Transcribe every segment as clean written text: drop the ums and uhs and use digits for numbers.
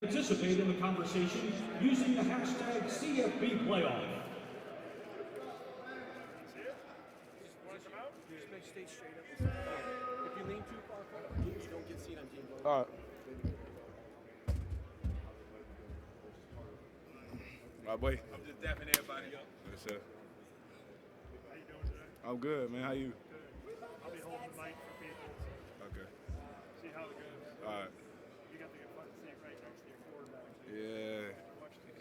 Participate in the conversation using the hashtag CFBPlayoff. Just stay straight up. If you lean too far forward, you don't get seen on team. All right. My boy. I'm just dapping everybody up. Yes, sir. How you doing today? I'm good, man. How you? Good. I'll be holding the mic for people, so Okay. see how it goes. All right. You got the fun seat right next to your quarterback. So Yeah. watch this.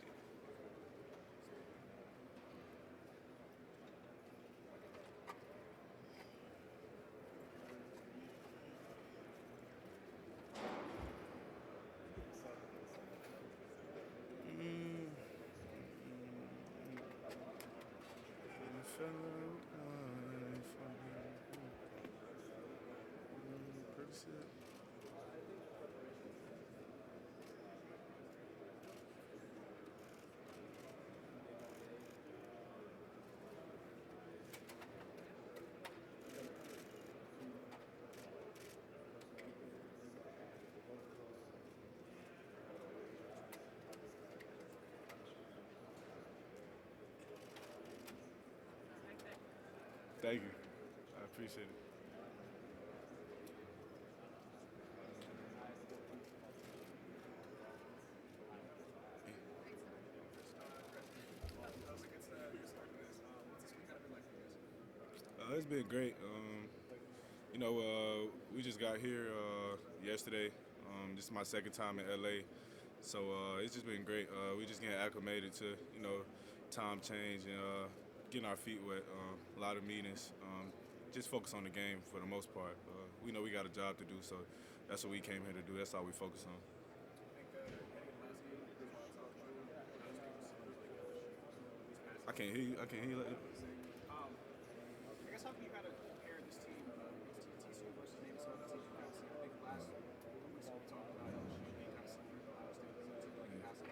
Thank you. I appreciate it. It's been great. We just got here yesterday. This is my second time in LA, so it's just been great. We just getting acclimated to time change and getting our feet wet. A lot of meetings. Just focus on the game for the most part. We know we got a job to do, so that's what we came here to do. That's all we focus on. I can't hear you. I can't hear you. I guess how can you kind of compare this team, TCU versus maybe some of the teams you kind of see? I think last week we talked about being kind of similar to Ohio State. Doesn't seem like it has to.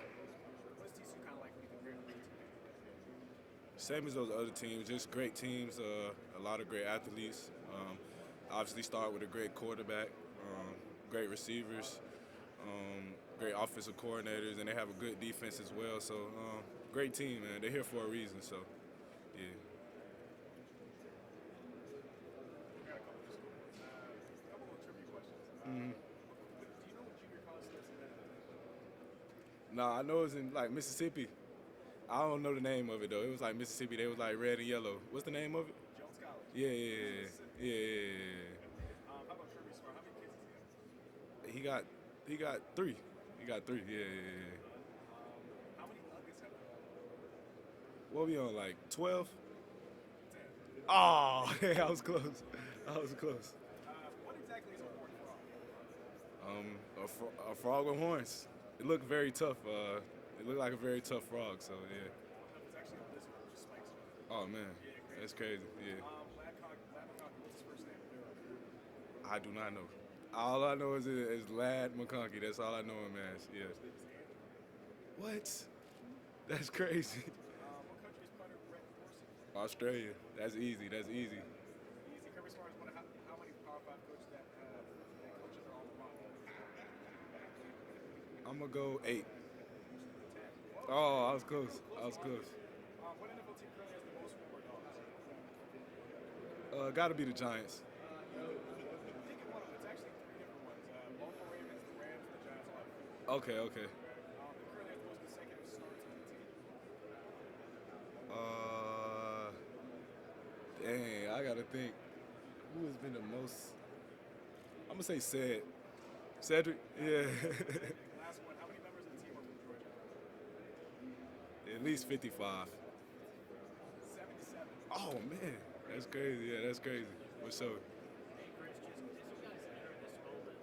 What is TCU kind of like when you compare to the team? Same as those other teams, just great teams, a lot of great athletes. Obviously start with a great quarterback, great receivers, great offensive coordinators, and they have a good defense as well. So great team, man. They're here for a reason, so yeah. We got a couple of trivia questions. Mm-hmm. Do you know what junior college starts in? Nah, I know it's in like Mississippi. I don't know the name of it though. It was like Mississippi. They was like red and yellow. What's the name of it? Jones College. Yeah. How about Kirby Smart? How many kids does he have? He got three. He got three. Yeah. How many Nuggets have What we on, like 12? 10? Oh, yeah, I was close. What exactly is a horned frog? A frog with horns. It looked very tough. It looked like a very tough frog. So yeah. It's actually a lizard. It just spikes you. Oh man, that's crazy. Yeah. What's his first name? I do not know. All I know is Lad McConkey. That's all I know him as. Yes. What? That's crazy. What country's punter Brett Dorsey? Australia. That's easy. Easy. Kirby Smart is one of how many Power 5 coaches that coaches are on the rock? I'm gonna go 8. Oh, I was close. What NFL team currently has the most former dogs? Got to be the Giants. I think it's actually 3 different ones. Baltimore Ravens, the Rams, and the Giants all have 4. Okay. It currently has the most consecutive starts on the team. Dang, I gotta think. Who has been the most? I'm gonna say Cedric. Yeah. Last one. How many members of the team are from Georgia? At least 55. 77. Oh man, that's crazy. Yeah, that's crazy. What's up? Hey, Chris, just as you guys enter this moment,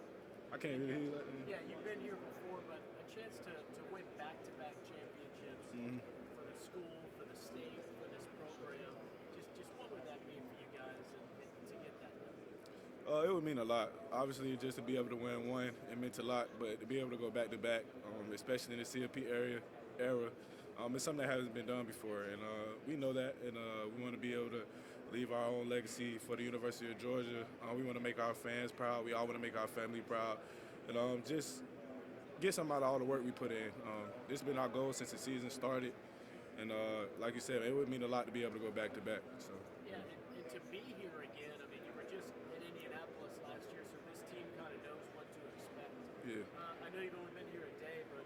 I can't really hear you. yeah, you've been here before, but a chance to win back-to-back championships for the school, for the state, for this program. Just what would that mean for you guys and to get that done? It would mean a lot. Obviously, just to be able to win one, it meant a lot. But to be able to go back to back, especially in the CFP era, it's something that hasn't been done before, and we know that, and we want to be able to leave our own legacy for the University of Georgia. We want to make our fans proud. We all want to make our family proud, and just get some out of all the work we put in. This has been our goal since the season started, and like you said, it would mean a lot to be able to go back to back. So. Yeah, and to be here again, I mean, you were just in Indianapolis last year, so this team kind of knows what to expect. Yeah. I know you've only been here a day, but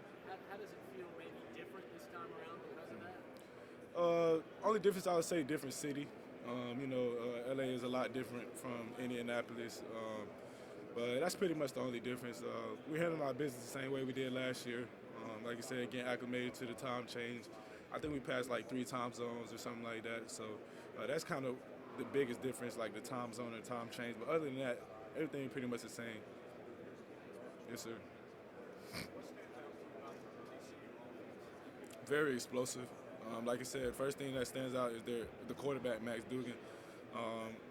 how does it feel maybe different this time around because of that? Only difference I would say different city. LA is a lot different from Indianapolis, but that's pretty much the only difference. We're handling our business the same way we did last year. Like I said, getting acclimated to the time change. I think we passed like 3 time zones or something like that. So that's kind of the biggest difference, like the time zone and time change. But other than that, everything pretty much the same. Yes, sir. Very explosive. Like I said, first thing that stands out is the quarterback, Max Dugan.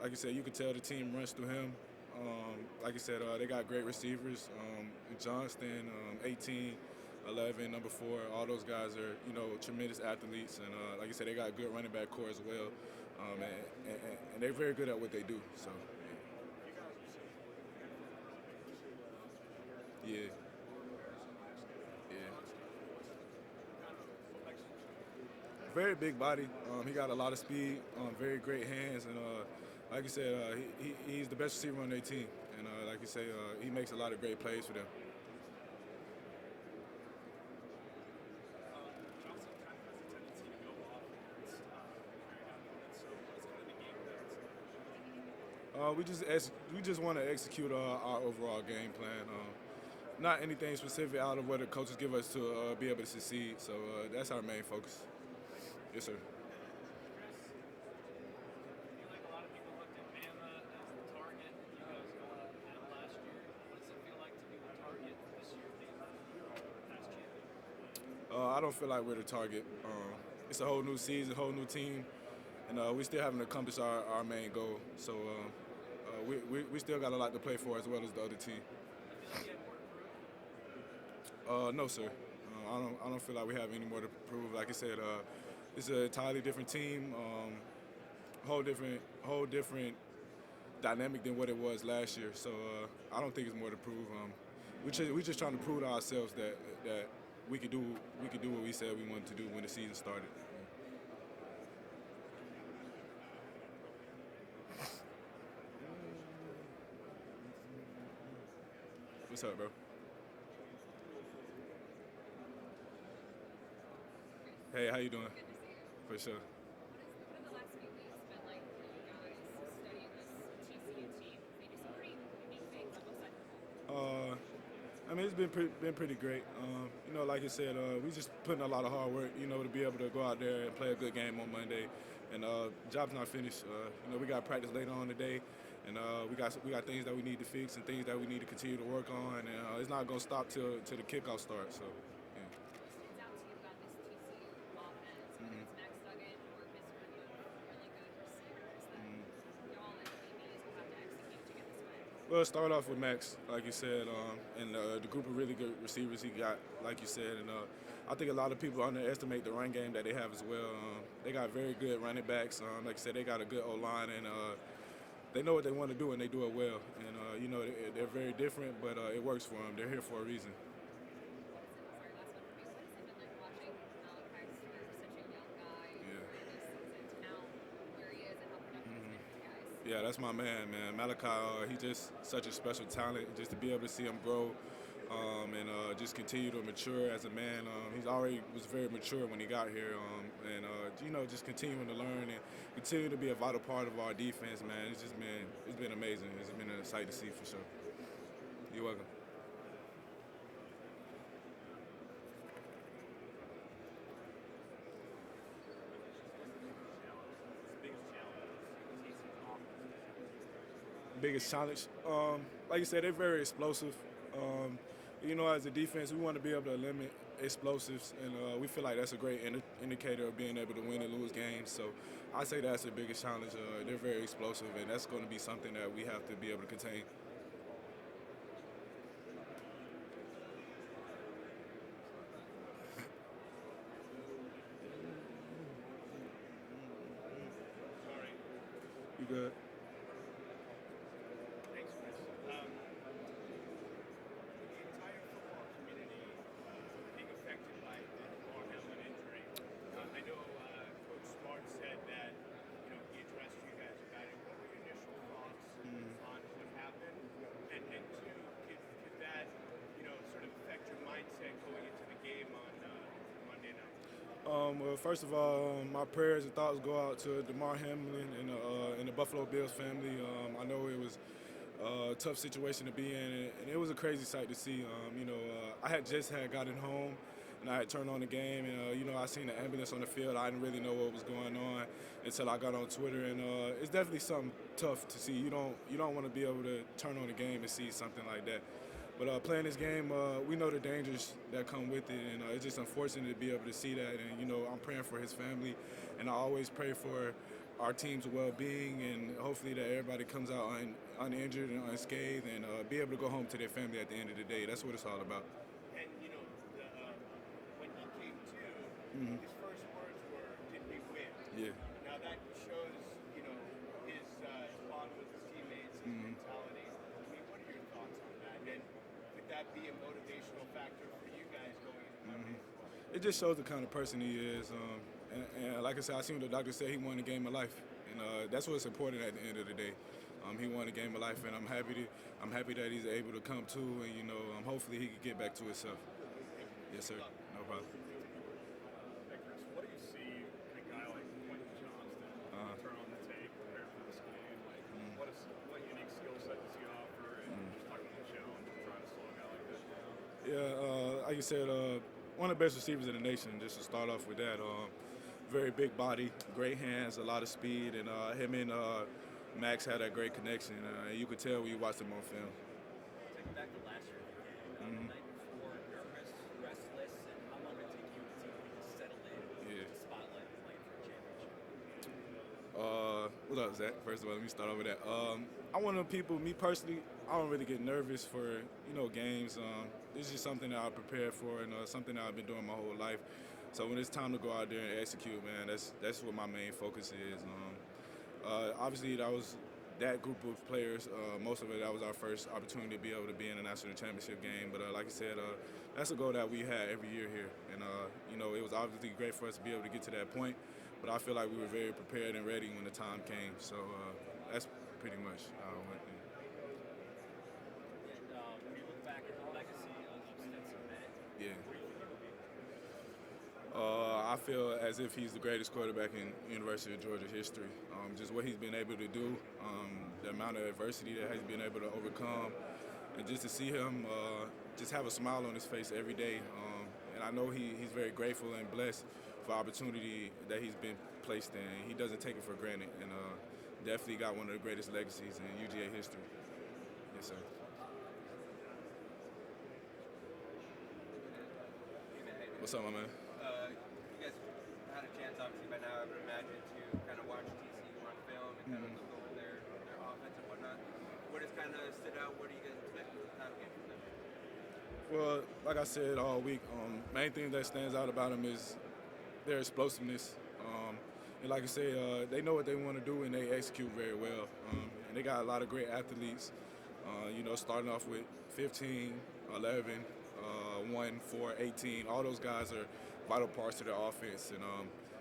Like I said, you can tell the team runs through him. Like I said, they got great receivers. Johnston, 18, 11, number 4, all those guys are, tremendous athletes. And like I said, they got a good running back core as well. And they're very good at what they do. So, yeah. Very big body. He got a lot of speed, very great hands, and like I said, he's the best receiver on their team. And like you say, he makes a lot of great plays for them. Johnson kind of has a tendency to go off and stuff very down. So what's kind of the game plan? We just want to execute our overall game plan. Not anything specific out of what the coaches give us to be able to succeed. So that's our main focus. Yes, sir. Chris, I feel like a lot of people looked at Bama as the target you guys had last year. What does it feel like to be the target this year being past champion? I don't feel like we're the target. It's a whole new season, whole new team, and we still haven't accomplished our main goal. So we still got a lot to play for as well as the other team. I feel like you have more to prove. No, sir. I don't feel like we have any more to prove. Like I said, it's an entirely different team, whole different dynamic than what it was last year. So I don't think it's more to prove. We just trying to prove to ourselves that we could do what we said we wanted to do when the season started. What's up, bro? Hey, how you doing? Good to see you. For sure. What have the last few weeks been like for you guys studying this TCU team? They do some pretty unique things on both sides of the ball. It's been pretty great. Like you said, we just putting a lot of hard work, to be able to go out there and play a good game on Monday. And job's not finished. We got practice later on today, and we got things that we need to fix and things that we need to continue to work on. And it's not gonna stop till the kickoff starts. So. What stands out to you about this TCU offense, whether it's Max Duggan or his run of really good receivers that y'all as DBs will have to execute to get this win? Well, start off with Max, like you said, and the group of really good receivers he got, like you said. And I think a lot of people underestimate the run game that they have as well. They got very good running backs. Like I said, they got a good O-line, and they know what they want to do, and they do it well. And, they're very different, but it works for them. They're here for a reason. Sorry, last one for me. What has it been like watching Malachi Stewart, such a young guy, early this season to now where he is and how productive he's been for you guys? Yeah, that's my man. Malachi, he's just such a special talent. Just to be able to see him grow and just continue to mature as a man. He's already was very mature when he got here, and just continuing to learn and continue to be a vital part of our defense, man. It's been amazing. It's been a sight to see for sure. You're welcome. Biggest challenge, like you said, they're very explosive. As a defense, we want to be able to limit explosives, and we feel like that's a great indicator of being able to win and lose games. So I say that's the biggest challenge. They're very explosive, and that's going to be something that we have to be able to contain. You good? Thanks, Chris. The entire football community Well, first of all, my prayers and thoughts go out to DeMar Hamlin and the Buffalo Bills family. I know it was a tough situation to be in, and it was a crazy sight to see. I had just gotten home, and I had turned on the game, and I seen the ambulance on the field. I didn't really know what was going on until I got on Twitter, and it's definitely something tough to see. You don't want to be able to turn on the game and see something like that. But playing this game, we know the dangers that come with it, and it's just unfortunate to be able to see that. And I'm praying for his family, and I always pray for our team's well-being, and hopefully that everybody comes out uninjured and unscathed, and be able to go home to their family at the end of the day. That's what it's all about. And when he came to, his first words were, "Did we win?" Yeah. Now that shows, his bond with his teammates, his mentality. I mean, what are your thoughts on that? And could that be a motivational factor for you guys going into Monday? It just shows the kind of person he is. And like I said, I seen what the doctor said. He won a game of life, and that's what's important at the end of the day. He won a game of life, and I'm happy that he's able to come to, and hopefully he can get back to himself. Yes, sir. No problem. Hey, Chris, what do you see in a guy like Quentin Johnston turn on the tape, prepare for this game? Like, what unique skill set does he offer? And just talking about the challenge of trying to slow a guy like this down. Yeah, like you said, one of the best receivers in the nation. Just to start off with that, very big body, great hands, a lot of speed, and him and Max had that great connection. You could tell when you watched him on film. Take it back to last year, the night before, nervous, restless, and how long did it take you to settle in to spotlight playing for a championship? What up, Zach? First of all, let me start over that. I'm one of the people, me personally, I don't really get nervous for, games. This is something that I prepared for, and something that I've been doing my whole life. So when it's time to go out there and execute, man, that's what my main focus is. Obviously, that group of players, most of it, that was our first opportunity to be able to be in a national championship game. But like I said, that's a goal that we had every year here. And, it was obviously great for us to be able to get to that point. But I feel like we were very prepared and ready when the time came. So that's pretty much what And when you look back at the legacy of Stetson Bennett, Yeah. what do you think it will be? I feel as if he's the greatest quarterback in University of Georgia history. Just what he's been able to do, the amount of adversity that he's been able to overcome, and just to see him just have a smile on his face every day. And I know he's very grateful and blessed for the opportunity that he's been placed in. He doesn't take it for granted, and definitely got one of the greatest legacies in UGA history. Yes, sir. What's up, my man? You guys had a chance, obviously, by now, I would imagine, to kind of watch TCU on film and kind of look over their offense and whatnot. What has kind of stood out? What do you guys expect from the time game from them? Well, like I said all week, main thing that stands out about them is their explosiveness. And like I say, they know what they want to do and they execute very well. And they got a lot of great athletes, starting off with 15, 11, 1, 4, 18. All those guys are vital parts to their offense. And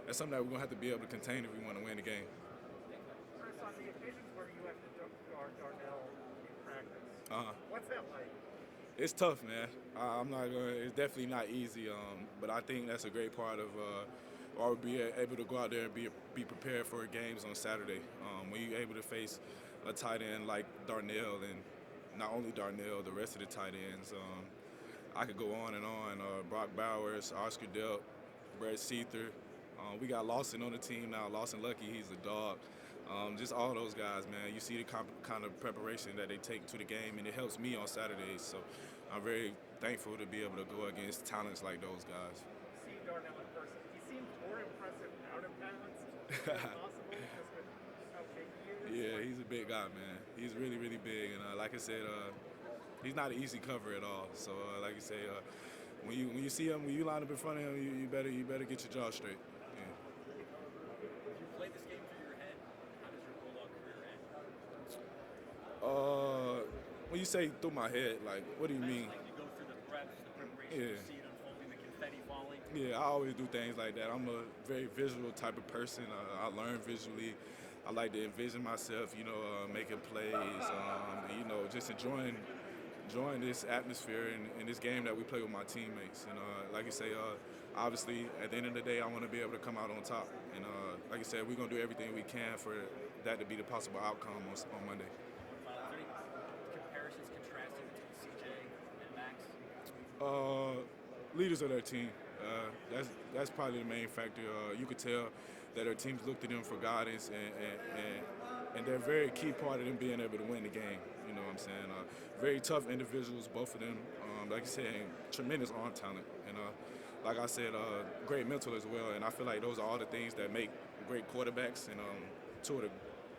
that's something that we're going to have to be able to contain if we want to win the game. Chris, on the occasions where you have to guard Darnell in practice, what's that like? It's tough, man. I'm not going. It's definitely not easy. But I think that's a great part of or be able to go out there and be prepared for games on Saturday. When you're able to face a tight end like Darnell, and not only Darnell, the rest of the tight ends. I could go on and on. Brock Bowers, Oscar Delp, Brett Seether. We got Lawson on the team now. Lawson Lucky, he's a dog. Just all those guys, man. You see the kind of preparation that they take to the game, and it helps me on Saturdays. So I'm very thankful to be able to go against talents like those guys. See Darnell in person. He seemed more impressive out of balance than possible just with how big he is. Yeah, he's a big guy, man. He's really, really big. And like I said, he's not an easy cover at all. So like you say, when you see him, when you line up in front of him, you better get your jaw straight. Yeah. You played this game through your head. How does your Bulldog career end? When you say through my head, like, what do you mean? Like you go through the reps, the preparation, Yeah. you see it unfolding, the confetti falling. Yeah, I always do things like that. I'm a very visual type of person. I learn visually. I like to envision myself, making plays, just enjoying enjoying this atmosphere and this game that we play with my teammates. And like I say, obviously, at the end of the day, I want to be able to come out on top. And like I said, we're going to do everything we can for that to be the possible outcome on Monday. Is there any comparisons contrasting between CJ and Max? Leaders of their team. That's probably the main factor. You could tell that their teams looked to them for guidance, and they're a very key part of them being able to win the game. You know what I'm saying? Very tough individuals, both of them. Like I said, tremendous arm talent, and like I said, great mental as well. And I feel like those are all the things that make great quarterbacks, and two of the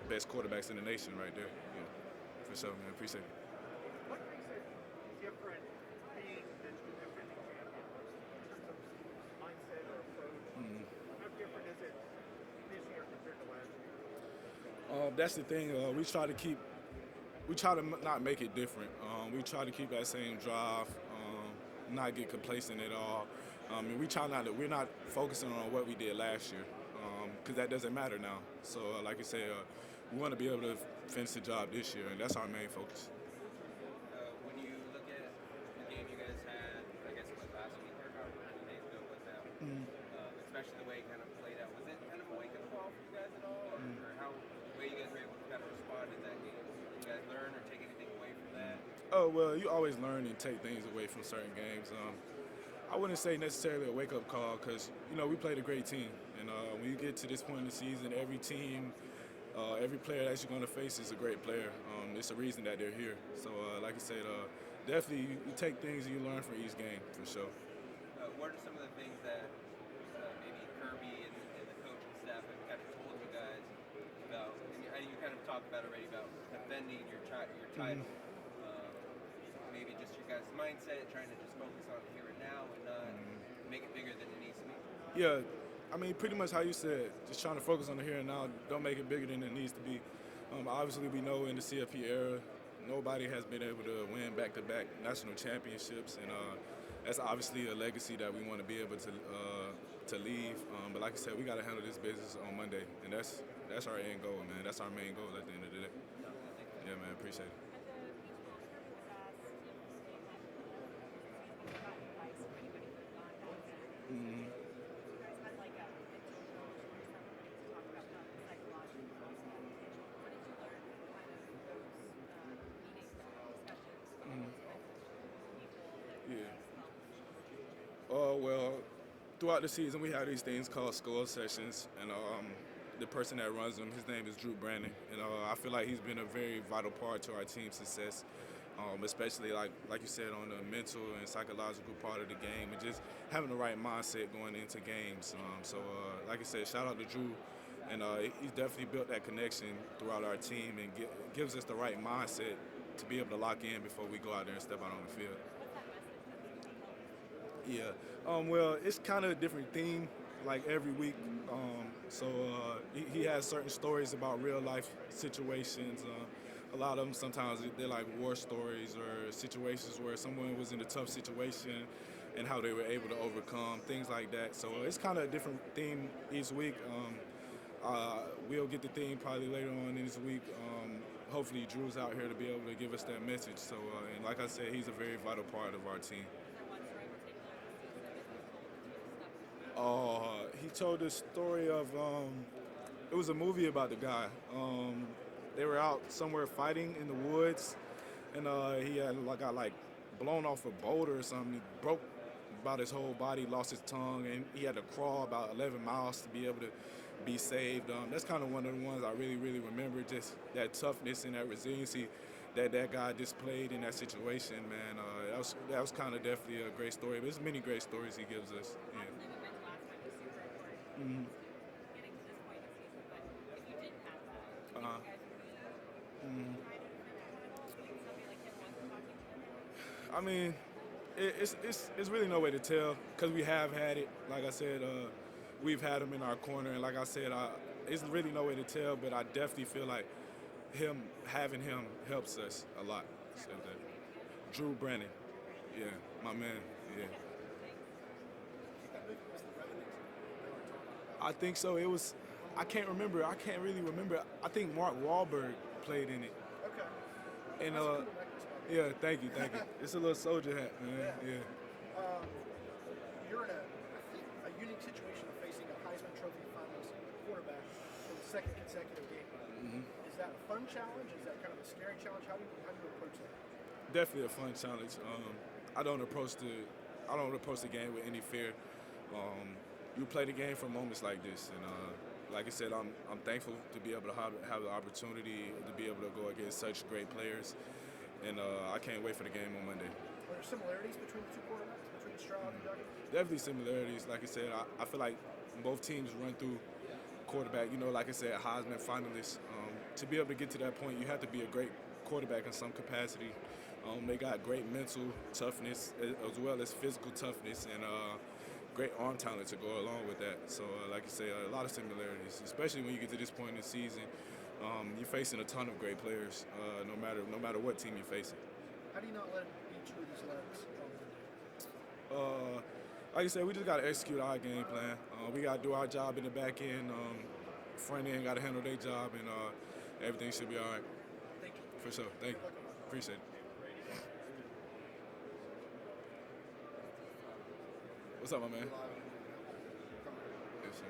best quarterbacks in the nation right there. Yeah, for sure, man. Appreciate it. What makes it different being the defending champion in terms of mindset or approach? How different is it this year compared to last year? That's the thing. We try to not make it different. We try to keep that same drive, not get complacent at all. And we're not focusing on what we did last year, because that doesn't matter now. So, like I said, we want to be able to finish the job this year, and that's our main focus. When you look at the game you guys had, I guess it was last week or however many days ago was that, especially the way it kind of played out, was it kind of a wake-up call for you guys at all? Or how the way you guys were able to kind of respond in that game? Did you guys learn or take anything away from that? Oh, well, you always learn and take things away from certain games. I wouldn't say necessarily a wake-up call because, we played a great team. And when you get to this point in the season, every team, every player that you're going to face is a great player. It's a reason that they're here. So, like I said, definitely you take things and you learn from each game, for sure. What are some of the things that maybe Kirby and the coaching staff have kind of told you guys about, and you kind of talked about already, about defending your title, maybe just your guys' mindset, trying to just focus on here and now and not make it bigger than it needs to be? Yeah, I mean, pretty much how you said, just trying to focus on the here and now, don't make it bigger than it needs to be. Obviously, we know in the CFP era, nobody has been able to win back-to-back national championships, and that's obviously a legacy that we want to be able to leave. But like I said, we got to handle this business on Monday, and that's our end goal, man. That's our main goal at the end of the day. Yeah, man, appreciate it. Well, throughout the season, we have these things called score sessions, and the person that runs them, his name is Drew Brandon, and I feel like he's been a very vital part to our team's success, especially like you said, on the mental and psychological part of the game, and just having the right mindset going into games. So, like I said, shout out to Drew, and he's definitely built that connection throughout our team and gives us the right mindset to be able to lock in before we go out there and step out on the field. Yeah. Well, it's kind of a different theme, like every week. So he has certain stories about real life situations. A lot of them sometimes they're like war stories or situations where someone was in a tough situation and how they were able to overcome, things like that. So it's kind of a different theme each week. We'll get the theme probably later on in this week. Hopefully Drew's out here to be able to give us that message. So, and like I said, he's a very vital part of our team. He told the story of, it was a movie about the guy. They were out somewhere fighting in the woods, and he had got blown off a boulder or something. He broke about his whole body, lost his tongue, and he had to crawl about 11 miles to be able to be saved. That's kind of one of the ones I really, really remember, just that toughness and that resiliency that guy displayed in that situation, man. That was kind of definitely a great story. But there's many great stories he gives us. Yeah. Mm-hmm. I mean, it's really no way to tell because we have had it. Like I said, we've had him in our corner, and like I said, it's really no way to tell. But I definitely feel like having him helps us a lot. So Drew Brennan, yeah, my man, yeah. I think so. It was. I can't remember. I can't really remember. I think Mark Wahlberg played in it. Okay. And Yeah, thank you. It's a little soldier hat, man. Yeah. You're in a unique situation of facing a Heisman Trophy finalist quarterback for the second consecutive game. Is that a fun challenge? Is that kind of a scary challenge? How do you approach that? Definitely a fun challenge. I don't approach the game with any fear. You play the game for moments like this, and like I said, I'm thankful to be able to have the opportunity to be able to go against such great players, and I can't wait for the game on Monday. Are there similarities between the two quarterbacks, between Stroud and Duggan? Definitely similarities. Like I said, I feel like both teams run through quarterback. You know, like I said, Heisman finalists. To be able to get to that point, you have to be a great quarterback in some capacity. They got great mental toughness as well as physical toughness and great arm talent to go along with that. So, like you say, a lot of similarities, especially when you get to this point in the season. You're facing a ton of great players, no matter what team you're facing. How do you not let him beat you with his legs? Like I said, we just got to execute our game plan. We got to do our job in the back end. Front end got to handle their job, and everything should be all right. Thank you. For sure. Thank you. Appreciate it. What's up, my man? Yes, sir.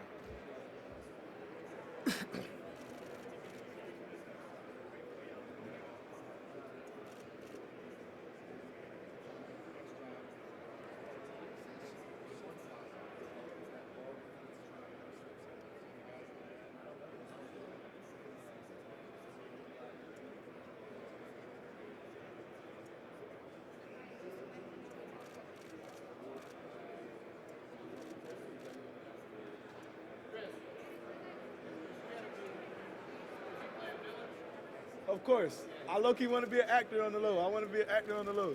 Of course. I low-key want to be an actor on the low. I want to be an actor on the low.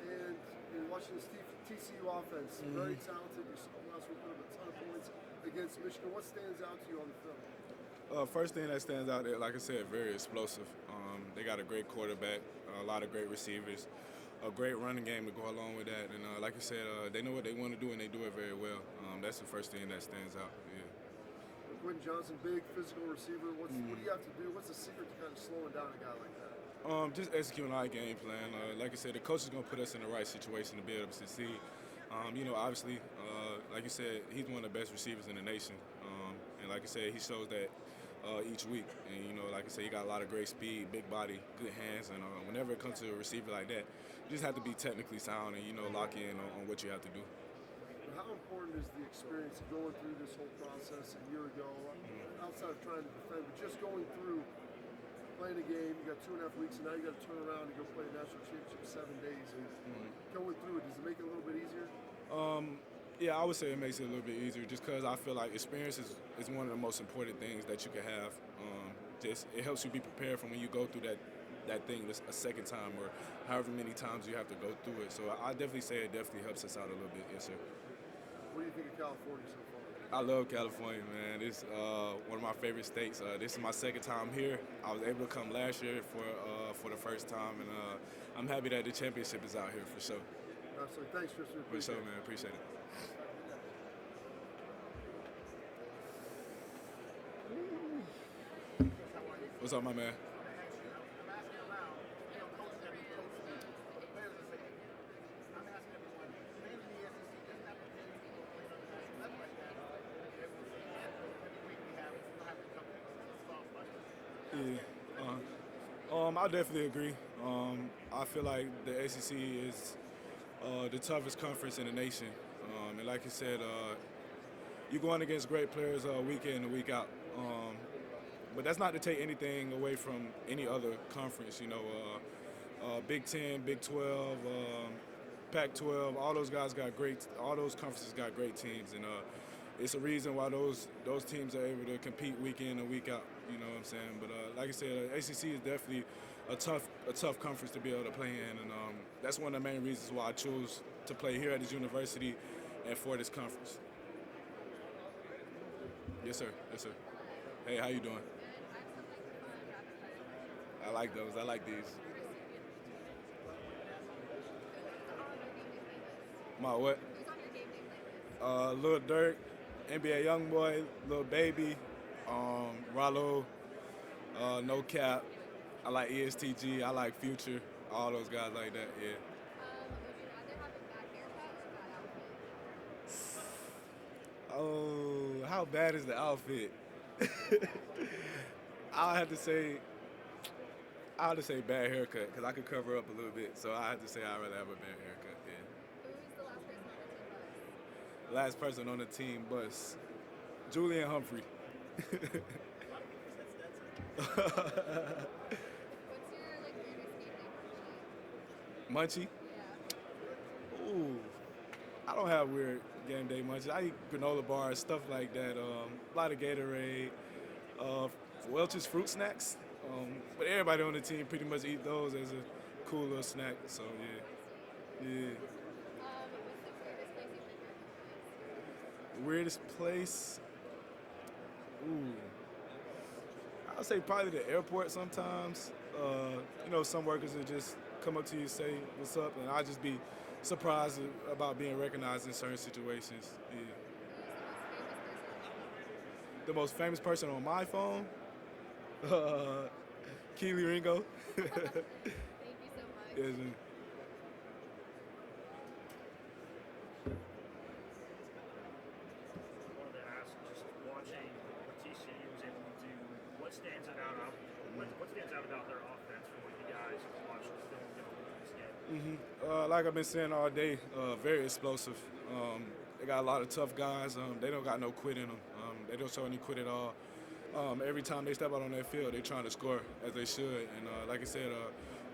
And you're watching this TCU offense, very talented. You saw last week put up a ton of points against Michigan. What stands out to you on the film? First thing that stands out there, like I said, very explosive. They got a great quarterback, a lot of great receivers, a great running game to go along with that. And like I said, they know what they want to do, and they do it very well. That's the first thing that stands out. Yeah. Quentin Johnson, big physical receiver. What do you have to do? What's the secret to kind of slowing down a guy like that? Just executing our game plan. Like I said, the coach is going to put us in the right situation to be able to succeed. Obviously, like you said, he's one of the best receivers in the nation. And like I said, he shows that each week. And, like I said, he got a lot of great speed, big body, good hands. And whenever it comes to a receiver like that, you just have to be technically sound and, lock in on what you have to do. How important is the experience of going through this whole process a year ago, outside of trying to defend, but just going through playing a game, you got 2.5 weeks, and now you got to turn around and go play a national championship 7 days. And going through it, does it make it a little bit easier? Yeah, I would say it makes it a little bit easier just because I feel like experience is one of the most important things that you can have. It helps you be prepared for when you go through that thing a second time or however many times you have to go through it. So I definitely say it definitely helps us out a little bit, yes, sir. What do you think of California so far? I love California, man. It's one of my favorite states. This is my second time here. I was able to come last year for the first time, and I'm happy that the championship is out here for sure. Absolutely. Thanks, Tristan. For sure, man. Appreciate it. What's up, my man? I definitely agree. I feel like the ACC is the toughest conference in the nation. And like you said, you're going against great players week in and week out. But that's not to take anything away from any other conference. Big 10, Big 12, Pac-12. All those guys got great. All those conferences got great teams, and it's a reason why those teams are able to compete week in and week out. You know what I'm saying? But like I said, ACC is definitely a tough conference to be able to play in, and that's one of the main reasons why I chose to play here at this university and for this conference. Yes, sir. Yes, sir. Hey, how you doing? I like those. I like these. My what? Lil Durk, NBA Youngboy, Lil Baby, Rollo, No Cap. I like ESTG. I like Future. All those guys like that. Yeah. Oh, how bad is the outfit? I'll have to say bad haircut because I could cover up a little bit. So I have to say I'd rather have a bad haircut. Yeah. Who was the last person on the team bus? Last person on the team bus. Julian Humphrey. What's your weirdest game day Munchie? Yeah. Ooh, I don't have weird game day munchies. I eat granola bars, stuff like that. A lot of Gatorade, Welch's fruit snacks. But everybody on the team pretty much eat those as a cool little snack. So yeah. What's the weirdest place you've been? Weirdest place? Ooh. I'll say probably the airport sometimes. Some workers will just come up to you and say, what's up? And I'll just be surprised about being recognized in certain situations. Yeah. The most famous person on my phone? Keely Ringo. Thank you so much. Yes, man. I wanted to ask, just watching what TCU was able to do, what stands out about their offense from what you guys watched the film going into this game? Like I've been saying all day, very explosive. They got a lot of tough guys. They don't got no quit in them. They don't show any quit at all. Every time they step out on that field, they're trying to score as they should. And like I said,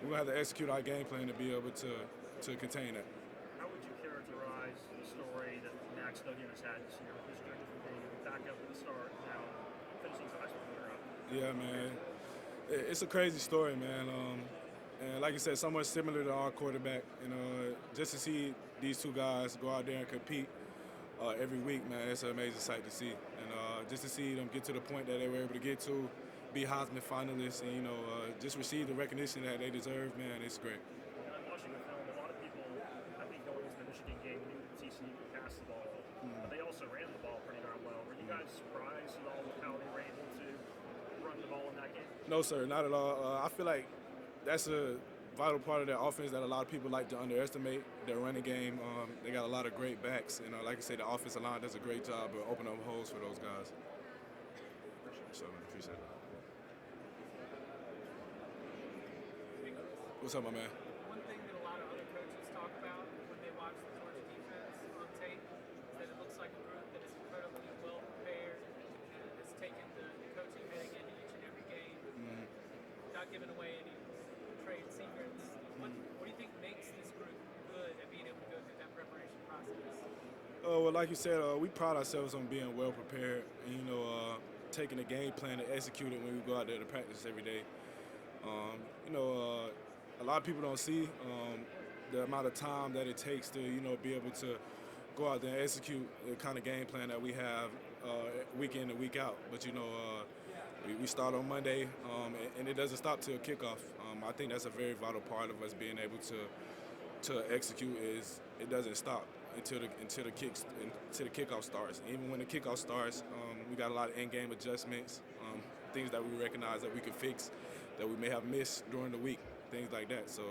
we're going to have to execute our game plan to be able to contain that. How would you characterize the story that Max Duggan has had this year? His journey from being back up at the start, now finishing his high school career up? Yeah, man. It's a crazy story, man. And like you said, somewhat similar to our quarterback. Just to see these two guys go out there and compete every week, man, it's an amazing sight to see. And just to see them get to the point that they were able to get to, be Heisman finalists, and just receive the recognition that they deserve, man, it's great. Watching the film, a lot of people, I think, going into the Michigan game knew that TCU could pass the ball, but they also ran the ball pretty darn well. Were you guys surprised at all with how they were able to run the ball in that game? No, sir, not at all. I feel like that's a vital part of their offense that a lot of people like to underestimate. Their running game, they got a lot of great backs. Like I said, the offensive line does a great job of opening up holes for those guys. So, appreciate it. What's up, my man? One thing that a lot of other coaches talk about when they watch the Georgia defense on tape is that it looks like a group that is incredibly well prepared and has taken the coaching bag into each and every game without giving away any trade secrets. What do you think makes this group good at being able to go through that preparation process? Well, like you said, we pride ourselves on being well prepared and, taking the game plan and execute it when we go out there to practice every day. A lot of people don't see the amount of time that it takes to, be able to go out there and execute the kind of game plan that we have week in and week out. But, we start on Monday, and it doesn't stop till kickoff. I think that's a very vital part of us being able to execute is it doesn't stop until the kickoff starts. Even when the kickoff starts, we got a lot of in-game adjustments, things that we recognize that we can fix that we may have missed during the week, things like that. So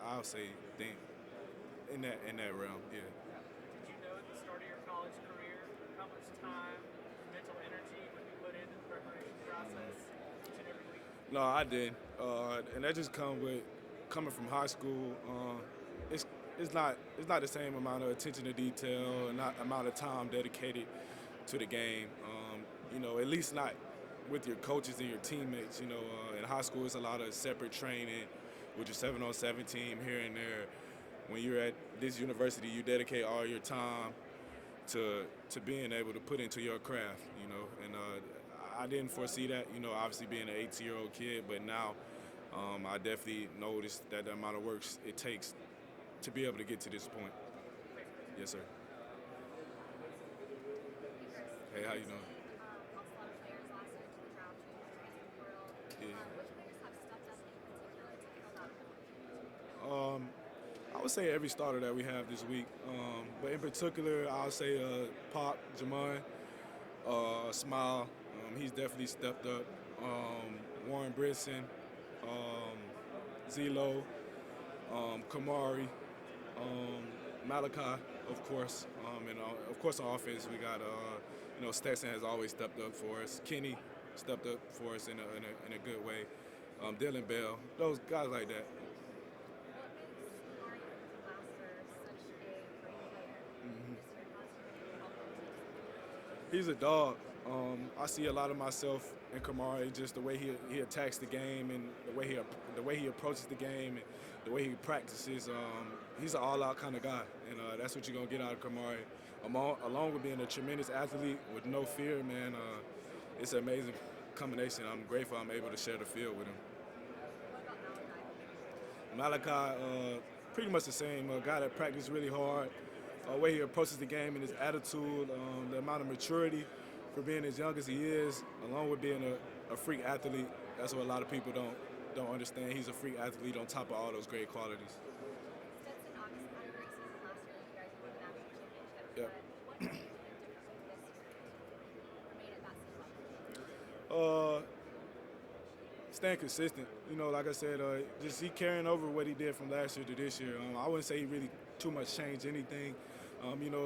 I'll say in that realm, yeah. Did you know at the start of your college career how much time, mental energy would be put into the preparation process each and every week? No, I didn't, and that just coming from high school. It's it's not the same amount of attention to detail and not amount of time dedicated to the game. At least not with your coaches and your teammates. In high school, it's a lot of separate training with your 7-on-7 team here and there. When you're at this university, you dedicate all your time to being able to put into your craft. And I didn't foresee that. Obviously being an 18-year-old kid, but now I definitely noticed that the amount of work it takes to be able to get to this point. Yes, sir. Hey, how you doing? Lost a lot of players last year to the draft in the world. Yeah. Which players have stepped up in particular to fill that role? I would say every starter that we have this week, but in particular, I'll say Pop, Jamon, Smile. He's definitely stepped up. Warren Brisson, Zelo, Kamari, Malachi, of course, and of course on offense we got Stetson has always stepped up for us. Kenny stepped up for us in a good way. Dylan Bell, those guys like that. What makes Master such a great player? Just your thoughts on how he He's a dog. I see a lot of myself in Kamari, just the way he attacks the game and the way he approaches the game and the way he practices. He's an all-out kind of guy, and that's what you're gonna get out of Kamari. Along with being a tremendous athlete with no fear, man, it's an amazing combination. I'm grateful I'm able to share the field with him. What about Malachi? Malachi, pretty much the same. A guy that practices really hard. The way he approaches the game and his attitude, the amount of maturity for being as young as he is, along with being a freak athlete. That's what a lot of people don't understand. He's a freak athlete on top of all those great qualities. Stetson obviously had a great season last year. You guys won the national championship. Yep. But what do you think differently this year to remain at that same level? Staying consistent. Like I said, just he carrying over what he did from last year to this year. I wouldn't say he really too much changed anything.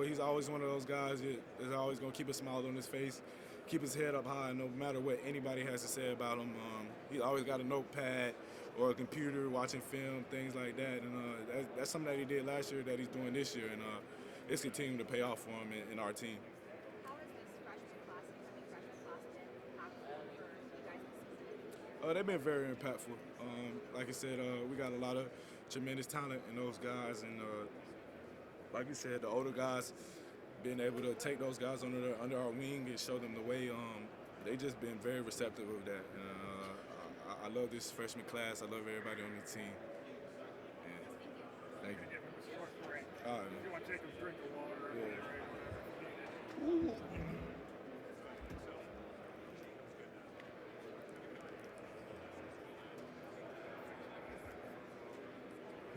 He's always one of those guys that is always going to keep a smile on his face, keep his head up high, no matter what anybody has to say about him. He's always got a notepad or a computer, watching film, things like that. And that's something that he did last year that he's doing this year, and it's continuing to pay off for him in our team. How has this freshman class, incoming freshman class, been impactful for you guys this season? They've been very impactful. Like I said, we got a lot of tremendous talent in those guys, and like you said, the older guys, being able to take those guys under our wing and show them the way, they just been very receptive of that. And I love this freshman class. I love everybody on the team. Yeah. Thank you. All right, man. If you want to take a drink of water, Yeah.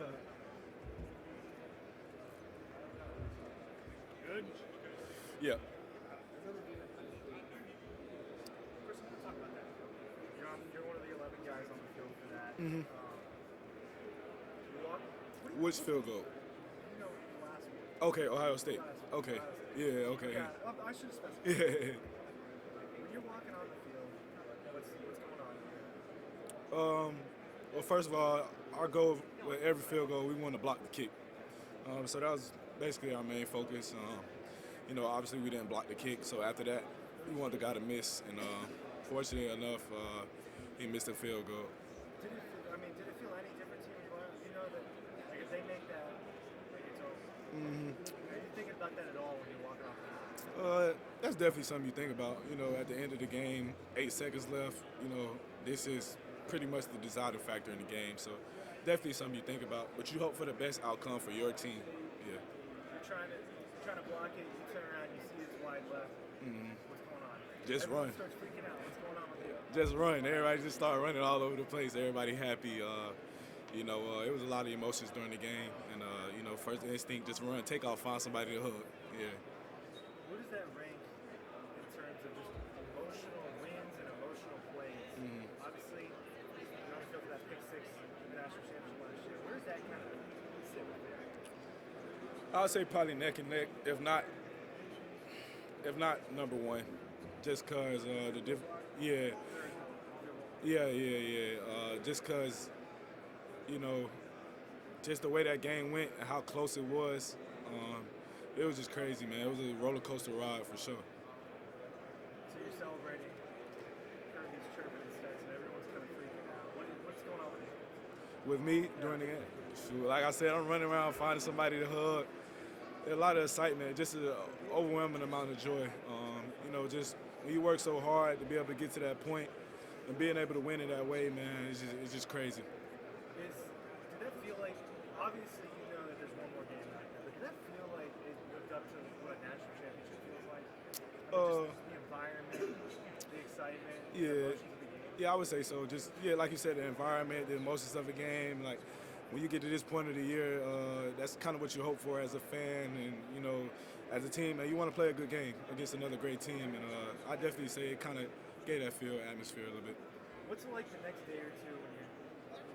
good. Yeah. Chris, I want to talk about that. You're one of the 11 guys on the field for that. Mhm. What Which field goal? you know the last one? Okay, Ohio State. Okay. Yeah, okay. Yeah, I should have specified. Yeah. When you're walking on the field, what's going on? Well, first of all, our goal with every field goal, we want to block the kick. So that was basically our main focus. Obviously we didn't block the kick, so after that, we wanted the guy to miss, and fortunately enough, he missed a field goal. Did it feel any different to you? You know that like, if they make that, like it's over. Are you thinking about that at all when you're walking off the field? That's definitely something you think about. At the end of the game, 8 seconds left. This is pretty much the deciding factor in the game. So definitely something you think about. But you hope for the best outcome for your team. Yeah. You're trying to block it. You turn around, you see it's wide left. What's going on? Just Everyone run. starts freaking out. What's going on with you? Just run. Everybody just started running all over the place. Everybody happy. It was a lot of emotions during the game. And, first instinct, just run, take off, find somebody to hug. Yeah. Where does that rank in terms of just emotional wins and emotional plays? Obviously, you're on the field for that pick six in the national championship last year. Where does that kind of sit with there? I would say probably neck and neck, if not number one, just cause the Yeah. Just because, you know, just the way that game went and how close it was, it was just crazy, man. It was a roller coaster ride for sure. So you're celebrating Kirby's chirping and stats, and everyone's kind of freaking out. What's going on with you? With me during the game, shoot, like I said, I'm running around finding somebody to hug. There's a lot of excitement, just an overwhelming amount of joy. You know, just when you work so hard to be able to get to that point and being able to win it that way, man, it's just crazy. Did that feel like, obviously you know that there's one more game right now, but did that feel like it lived up to what a national championship feels like? Just the environment, the excitement, the emotions of the game? Yeah, I would say so. Just, like you said, the environment, the emotions of the game. Like, when you get to this point of the year, that's kind of what you hope for as a fan and, you know, as a team. And you want to play a good game against another great team. And I definitely say it kind of gave that atmosphere a little bit. What's it like the next day or two when you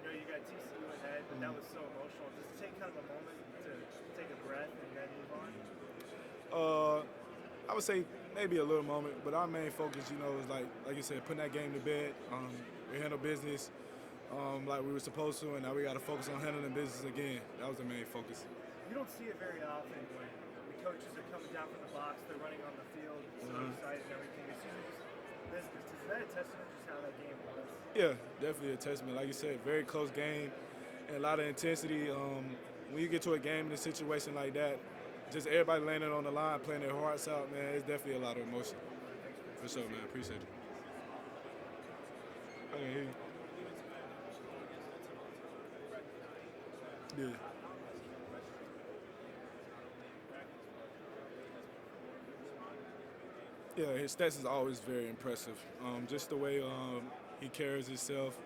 know you got TCU ahead, but that was so emotional? Does it take kind of a moment to take a breath and then move on? I would say maybe a little moment, but our main focus, you know, is like you said, putting that game to bed. We handle business like we were supposed to, and now we got to focus on handling business again. That was the main focus. You don't see it very often when the coaches are coming down from the box, they're running on the field, so excited and everything. It's usually just business. Is that a testament to just how that game was? Yeah, definitely a testament. Like you said, very close game and a lot of intensity. When you get to a game in a situation like that, just everybody landing on the line, playing their hearts out, man, it's definitely a lot of emotion. For sure, man. Appreciate it. I can hear you. Yeah. Yeah, his stats is always very impressive. Just the way he carries himself,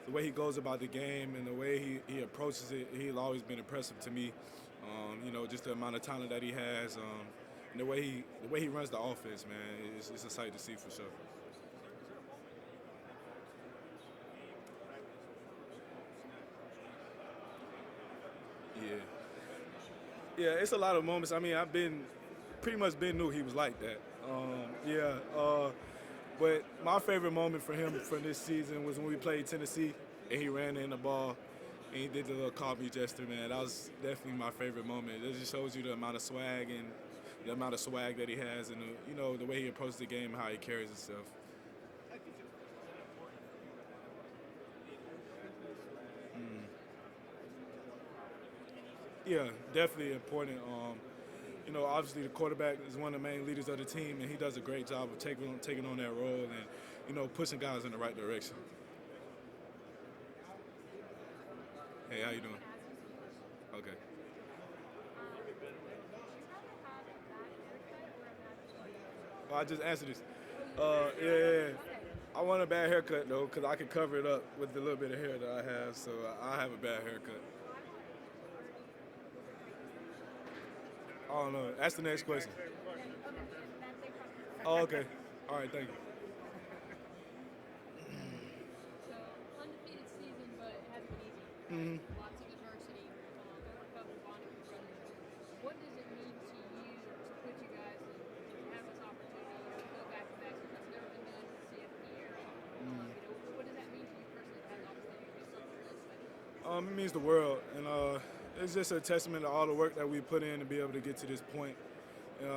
the way he goes about the game, and the way he approaches it, he's always been impressive to me. You know, just the amount of talent that he has, and the way he runs the offense, man, it's a sight to see for sure. Yeah, it's a lot of moments. I mean, I've pretty much knew he was like that. But my favorite moment for him from this season was when we played Tennessee and he ran in the ball and he did the little call me gesture, man. That was definitely my favorite moment. It just shows you the amount of swag and the amount of swag that he has and the way he approaches the game and how he carries himself. Yeah, definitely important. Obviously the quarterback is one of the main leaders of the team, and he does a great job of taking on that role and, pushing guys in the right direction. Hey, how you doing? Okay. Well, I just answered this. I want a bad haircut, though, because I can cover it up with the little bit of hair that I have, so I have a bad haircut. I don't know. Ask the next question. Oh, okay. All right, thank you. So, undefeated season, but it hasn't been easy. Lots of adversity, overcoming bonding with brothers. What does it mean to you to put you guys and have this opportunity to go back to back? Because it's never been done in the CFP era. What does that mean to you personally to have the opportunity to do something really special? It means the world, and it's just a testament to all the work that we put in to be able to get to this point.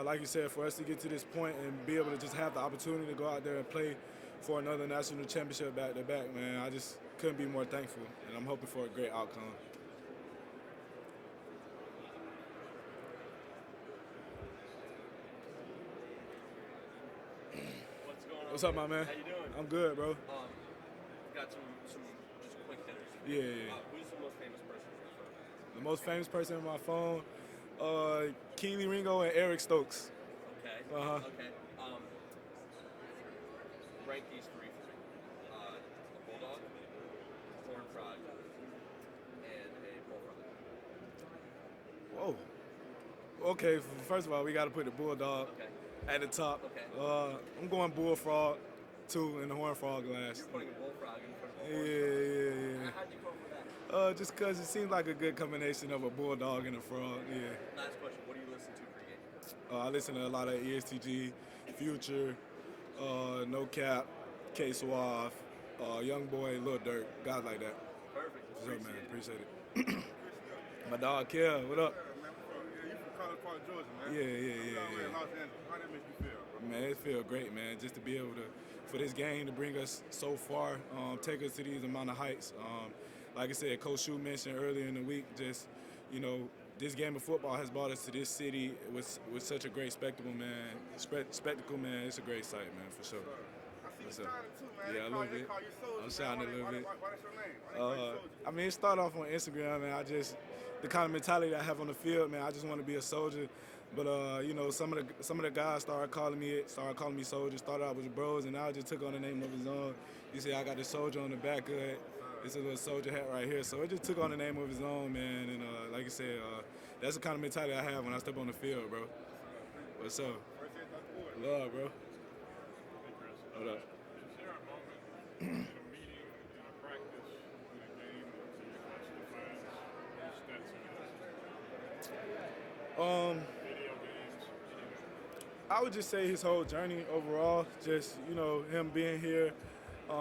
Like you said, for us to get to this point and be able to just have the opportunity to go out there and play for another national championship back to back, man, I just couldn't be more thankful, and I'm hoping for a great outcome. What's going on? What's up, my man? How you doing? I'm good, bro. Got some just quick hitters. Yeah. Who's the most famous person on your phone? The most famous person on my phone, Keely Ringo and Eric Stokes. Okay. Uh-huh. Okay. Rank these three for me. A bulldog, a horned frog, and a bullfrog. Whoa. Okay, first of all, we got to put the bulldog at the top. Okay. I'm going bullfrog, 2, and the horned frog last. You're putting a bullfrog in front of a horned frog. How'd you come up with that? Just because it seems like a good combination of a bulldog and a frog, yeah. Last question. What do you listen to pregame? I listen to a lot of ESTG, Future, No Cap, K Suave, Young boy, Lil Durk, guys like that. Perfect. What's up, man? Appreciate it. My dog, Kel, what up? Man, you from College Park, Georgia, man. Yeah. In Los Angeles. How that make you feel? Man, it feel great, man, just to be able to, for this game to bring us so far, take us to these amount of heights. Like I said, Coach Shu mentioned earlier in the week, just, this game of football has brought us to this city with such a great spectacle, man. It's a great sight, man, for sure. I see you shining too, man. Yeah, a little bit. Call you Soldier, I'm shining a little bit. Why that's your name? Why they call you Soldier? I mean, it started off on Instagram, man. The kind of mentality I have on the field, man. I just want to be a soldier. But some of the guys started calling me soldier. Started out with the bros, and now I just took on the name of his own. You see, I got the soldier on the back of it. It's a little soldier hat right here. So it just took on the name of his own, man. And like I said, that's the kind of mentality I have when I step on the field, bro. What's up? Love, bro. What up? Is there a moment in a meeting, in a practice, in a game that you classify as Stetson? Video games, I would just say his whole journey overall, just, him being here,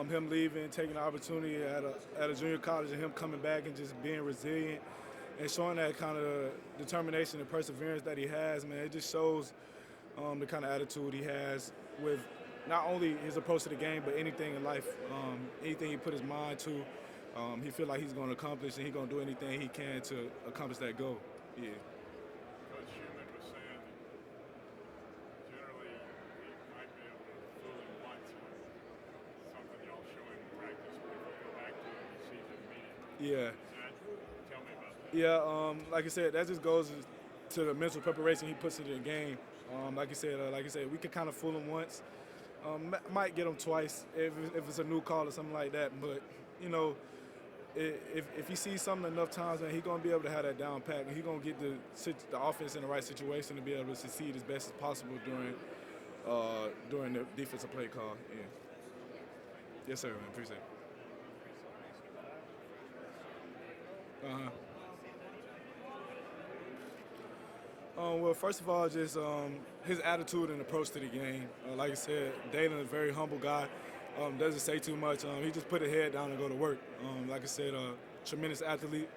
him leaving, taking the opportunity at a junior college, and him coming back and just being resilient and showing that kind of determination and perseverance that he has, man. It just shows the kind of attitude he has with not only his approach to the game, but anything in life, anything he put his mind to, he feel like he's going to accomplish, and he's going to do anything he can to accomplish that goal. Yeah. Coach Schumann was saying that generally he might be able to fool him once with something y'all show him in practice, but if you go back to him, he sees it immediately. Yeah. Tell me about that. Yeah, like I said, that just goes to the mental preparation he puts into the game. Like I said, we could kind of fool him once. Might get him twice if it's a new call or something like that. But, if he sees something enough times, man, he's going to be able to have that down pat. And he's going to get the offense in the right situation to be able to succeed as best as possible during the defensive play call. Yeah. Yes, sir, man. Appreciate it. Well, first of all, just his attitude and approach to the game. Like I said, Dalen is a very humble guy. Doesn't say too much. He just put his head down and go to work. Like I said, tremendous athlete,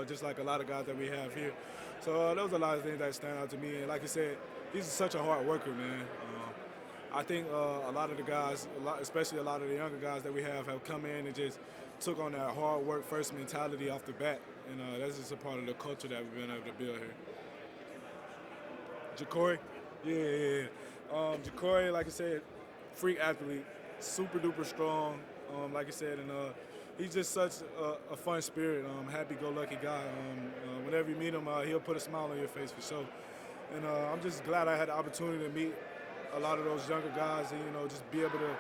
just like a lot of guys that we have here. So there was a lot of things that stand out to me. And like I said, he's such a hard worker, man. I think a lot of the guys, especially a lot of the younger guys that we have come in and just took on that hard work first mentality off the bat. And that's just a part of the culture that we've been able to build here. Ja'Cory? Yeah. Ja'Cory, like I said, freak athlete, super duper strong, like I said, and he's just such a fun spirit, happy-go-lucky guy. Whenever you meet him, he'll put a smile on your face for sure. And I'm just glad I had the opportunity to meet a lot of those younger guys and, just be able to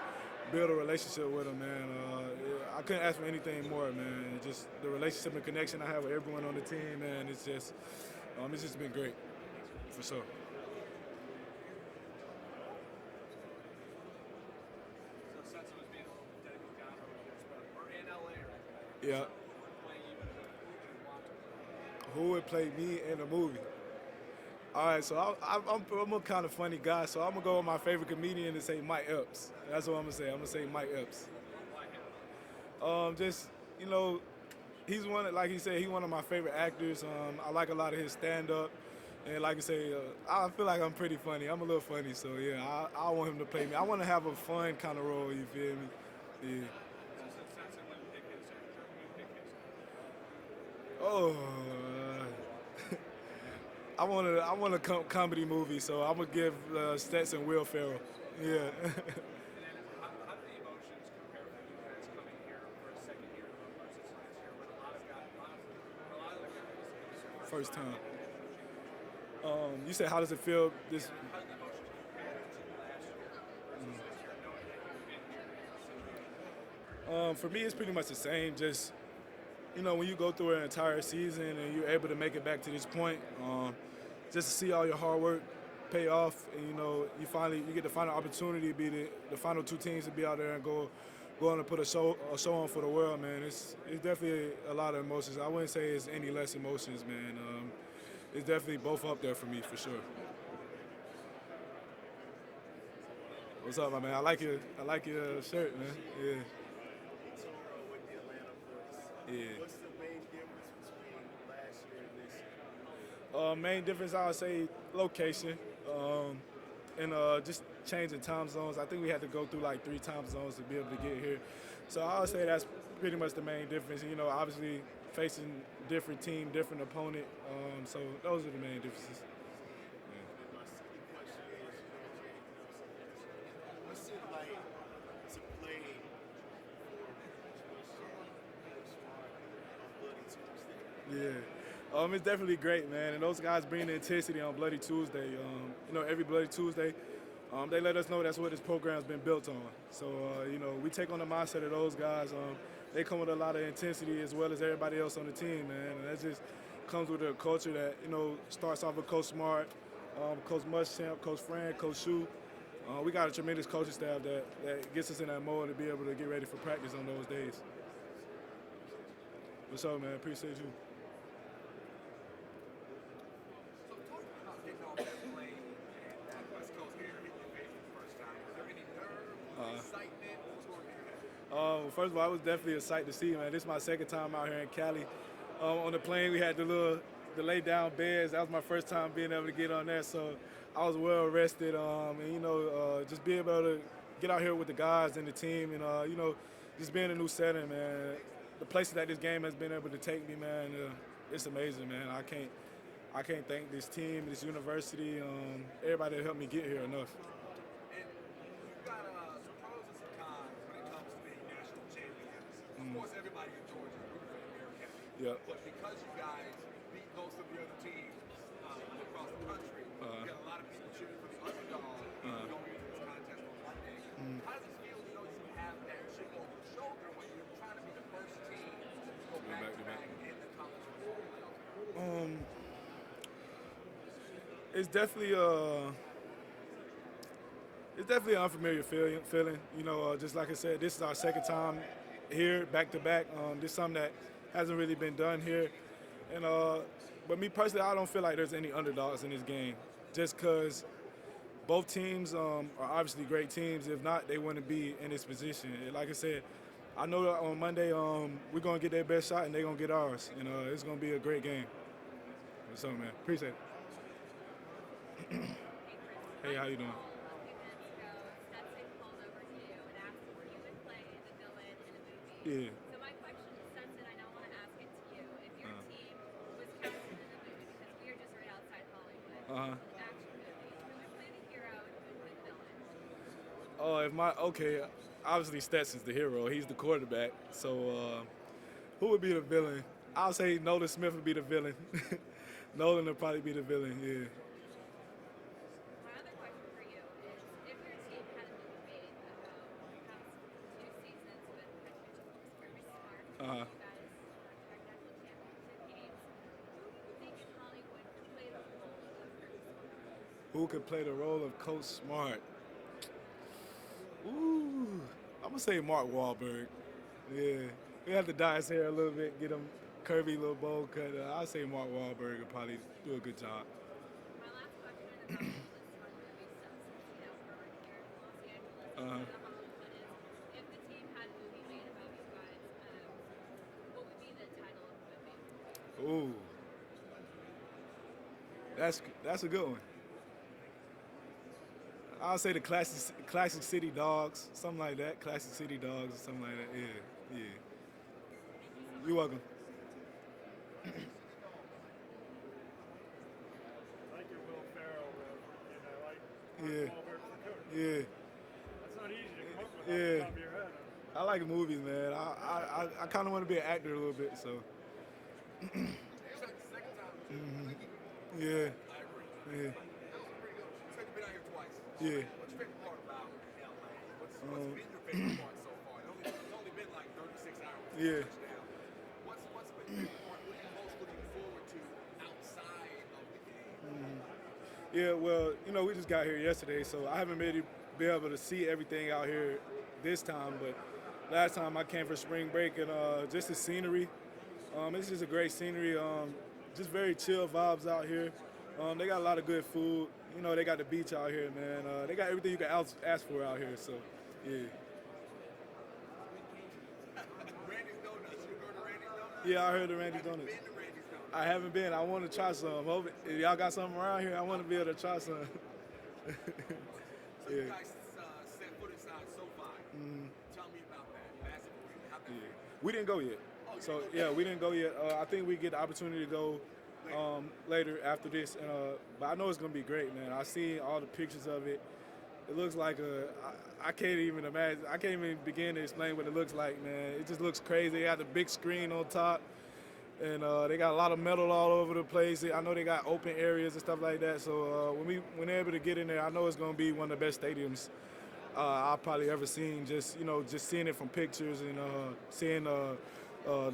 build a relationship with them, man. I couldn't ask for anything more, man. Just the relationship and connection I have with everyone on the team, man, it's just been great, for sure. Yeah. Who would play me in a movie? All right, so I'm a kind of funny guy, so I'm going to go with my favorite comedian and say Mike Epps. That's what I'm going to say. I'm going to say Mike Epps. He's like he said, he's one of my favorite actors. I like a lot of his stand-up. And like I say, I feel like I'm pretty funny. I'm a little funny, so yeah, I want him to play me. I want to have a fun kind of role, you feel me? Yeah. Oh, I want a comedy movie, so I'm gonna give Stetson Will Ferrell. Yeah. How do the emotions compare for you guys coming here for a second year versus last year when a lot of the guys First time. You said, how does it feel? This. How do the emotions compare to last year versus this year, knowing that you've been here? For me, it's pretty much the same. Just, when you go through an entire season and you're able to make it back to this point, just to see all your hard work pay off, and you get the final opportunity to be the final two teams to be out there and go on and put a show on for the world, man. It's definitely a lot of emotions. I wouldn't say it's any less emotions, man. It's definitely both up there for me, for sure. What's up, my man? I like your shirt, man. Yeah. Yeah. What's the main difference between last year and this year? Main difference, I would say, location, and just changing time zones. I think we had to go through like 3 time zones to be able to get here. So I would say that's pretty much the main difference. You know, obviously facing different team, different opponent. So those are the main differences. My second question is, what's it like to play for Bloody Tuesday? Yeah. It's definitely great, man. And those guys bring the intensity on Bloody Tuesday. You know, every Bloody Tuesday, they let us know that's what this program's been built on. So, you know, we take on the mindset of those guys. They come with a lot of intensity as well as everybody else on the team, man. And that just comes with a culture that, you know, starts off with Coach Smart, Coach Muschamp, Coach Fran, Coach Shu. We got a tremendous coaching staff that gets us in that mode to be able to get ready for practice on those days. What's up, man? Appreciate you. So talking about getting off that plane and that West Coast air hitting your face for the first time, was there any nerve, excitement? What was going through your head? First of all, it was definitely a sight to see, man. This is my second time out here in Cali. On the plane, we had the lay down beds. That was my first time being able to get on there, so I was well rested. And you know, just being able to get out here with the guys and the team, and you know, just being in a new setting, man. The places that this game has been able to take me, man, it's amazing, man. I can't thank this team, this university, everybody that helped me get here enough. And you've got some pros and some cons when it comes to being national champions. Of course, everybody in Georgia is rooting for American. Yep. But because you guys beat most of the other teams across the country, you got a lot of people cheering for the underdog going into this contest on Monday. How does it feel, you know, you have that chip on your shoulder when you're trying to be the first team to go back-to-back in the college football playoff? It's definitely an unfamiliar feeling. You know, just like I said, this is our second time here, back to back. This is something that hasn't really been done here, and but me personally, I don't feel like there's any underdogs in this game, just because both teams are obviously great teams. If not, they wouldn't be in this position. And like I said, I know that on Monday we're gonna get their best shot and they're gonna get ours. And it's gonna be a great game. So, man, appreciate it. Hey, how you doing? Yeah. So my question is, Stetson, I don't want to ask it to you. If your team was casted in the movie, because we are just right outside Hollywood, action movie, who would play the hero and who would play the villain? Obviously Stetson's the hero. He's the quarterback. So who would be the villain? I'll say Nolan Smith would be the villain. Nolan would probably be the villain, yeah. My other question for you is, if your team had a movie made about the past 2 seasons with head coach Kirby Smart, you guys are national championship games, who do you think in Hollywood could play the role of Kirby Smart? Who could play the role of Coach Smart? Ooh, I'm gonna say Mark Wahlberg. Yeah, we have to dye his hair a little bit, get him curvy, little bowl cut. I'd say Mark Wahlberg would probably do a good job. My last question about all this fun movie stuff, since we're right here in Los Angeles, Hollywood, is if the team had a movie made about you guys, what would be the title of the movie? Ooh, that's a good one. I'll say the classic City Dogs, something like that. Classic City Dogs or something like that. Yeah. You're welcome. Like your Will Ferrell, like Wahlberg for coach. Yeah. That's not easy to come up with off the top of your head. I like movies, man. I kind of want to be an actor a little bit, so. It's like the second time. Yeah. I agree. Yeah. That was pretty good. You said you've been out here twice. Yeah. What's your favorite part about LA? What's been your favorite part so far? It's only been like 36 hours. Yeah. Touchdown. What's been your favorite part? What are you most looking forward to outside of the game? Yeah, well, we just got here yesterday, so I haven't really been able to see everything out here this time, but last time I came for spring break, and just the scenery. It's just a great scenery. Just very chill vibes out here. They got a lot of good food. They got the beach out here, man. They got everything you can ask for out here, so, yeah. Randy's Donuts. You go to Randy's Donuts? Yeah, I heard the Randy's Donuts. Been to Randy's Donuts. I haven't been. I want to try some. Hope if y'all got something around here, I want to be able to try some. So Yeah. you guys set foot inside SoFi. Tell me about that. Basketball. How'd that feel? We didn't go yet. So yeah, we didn't go yet. I think we get the opportunity to go later after this. But I know it's gonna be great, man. I seen all the pictures of it. It looks like I can't even imagine. I can't even begin to explain what it looks like, man. It just looks crazy. They got the big screen on top, and they got a lot of metal all over the place. I know they got open areas and stuff like that. So when they're able to get in there, I know it's gonna be one of the best stadiums I've probably ever seen. Just seeing it from pictures and seeing the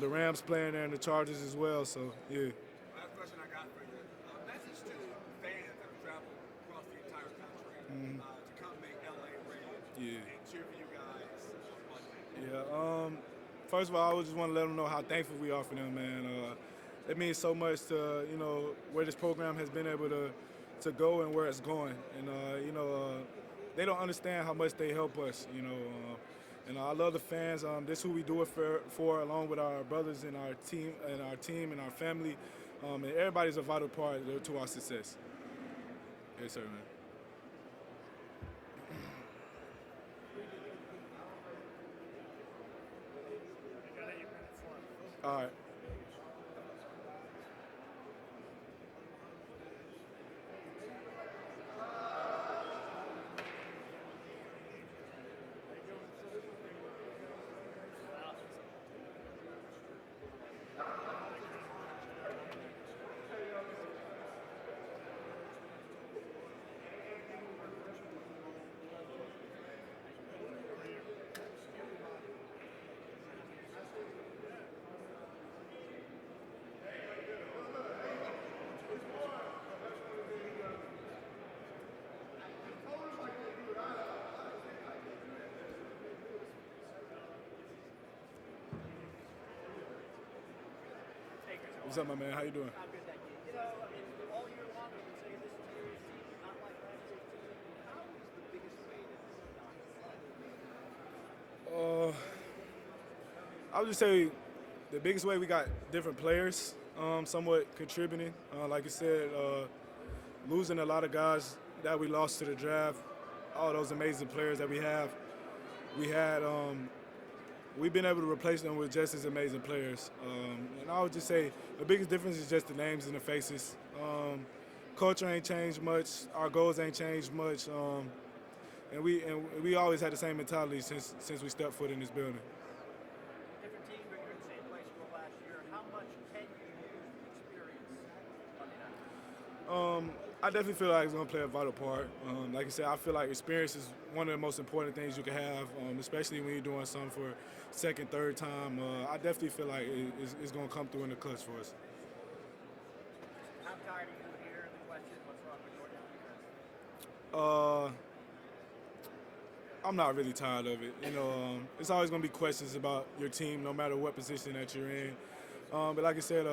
Rams playing there and the Chargers as well. So yeah. Last question I got for you. A message to fans that have traveled across the entire country to come make LA red and cheer for you guys on Monday. Yeah. First of all, I just want to let them know how thankful we are for them, man. It means so much to where this program has been able to go and where it's going, and they don't understand how much they help us. And I love the fans. This is who we do it for, along with our brothers and our team and our family. And everybody's a vital part to our success. Yes, sir, man. All right. What's up, my man? How you doing? I'm good, thank you. I mean, all year long we've been saying this is Terry's team, not like last year's team. How is the biggest way that this is done? I would just say the biggest way we got different players, somewhat contributing. Like you said, losing a lot of guys that we lost to the draft, all those amazing players that we have. We've been able to replace them with just as amazing players. And I would just say the biggest difference is just the names and the faces. Culture ain't changed much. Our goals ain't changed much. And we always had the same mentality since we stepped foot in this building. Different team, but you're in the same place you were last year. How much can you use the experience Monday night? I definitely feel like it's going to play a vital part. Like I said, I feel like experience is one of the most important things you can have, especially when you're doing something for second, third time. I definitely feel like it's going to come through in the clutch for us. How tired are you of hearing the question, what's wrong with your defense? I'm not really tired of it. It's always going to be questions about your team, no matter what position that you're in. But like I said,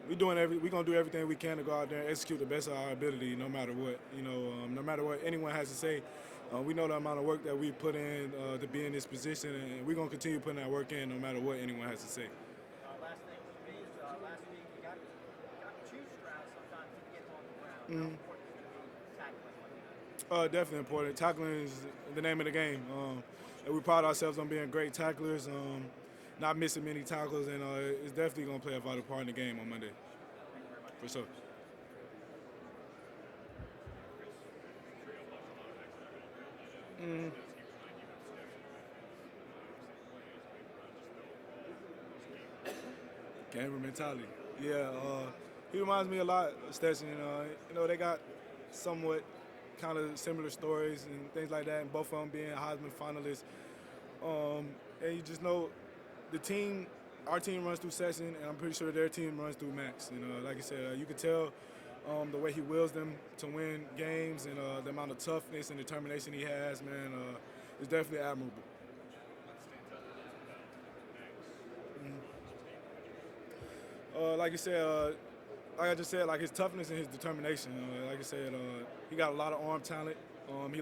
we're gonna do everything we can to go out there and execute the best of our ability, no matter what. No matter what anyone has to say. We know the amount of work that we put in to be in this position, and we're gonna continue putting that work in, no matter what anyone has to say. Last thing with me is last week you got two straps sometimes to get on the ground. How important is it to be tackling like that? Definitely important. Tackling is the name of the game. And we pride ourselves on being great tacklers. Not missing many tackles, and it's definitely going to play a vital part in the game on Monday. For sure. Gamer mentality. Yeah, he reminds me a lot of Stetson. They got somewhat kind of similar stories and things like that, and both of them being Heisman finalists. And you just know our team runs through Session, and I'm pretty sure their team runs through Max. Like I said, you could tell the way he wills them to win games and the amount of toughness and determination he has, man, is definitely admirable. Like I just said, like his toughness and his determination. Like I said, he got a lot of arm talent. He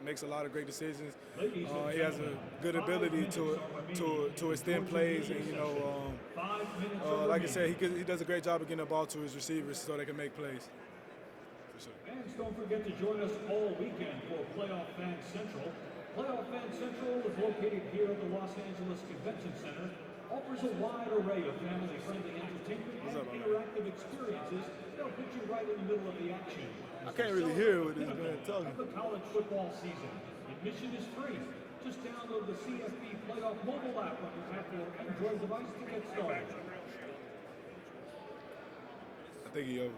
makes a lot of great decisions. He has a good ability to extend plays, and like I said, he does a great job of getting the ball to his receivers so they can make plays. For sure. Fans, don't forget to join us all weekend for Playoff Fan Central. Playoff Fan Central is located here at the Los Angeles Convention Center. Offers a wide array of family-friendly entertainment and interactive experiences. They'll put you right in the middle of the action. I can't really hear what this man talking. Of the college football season. Admission is free. Just download the CFB Playoff mobile app on your Apple or Android device to get started. I think he over it.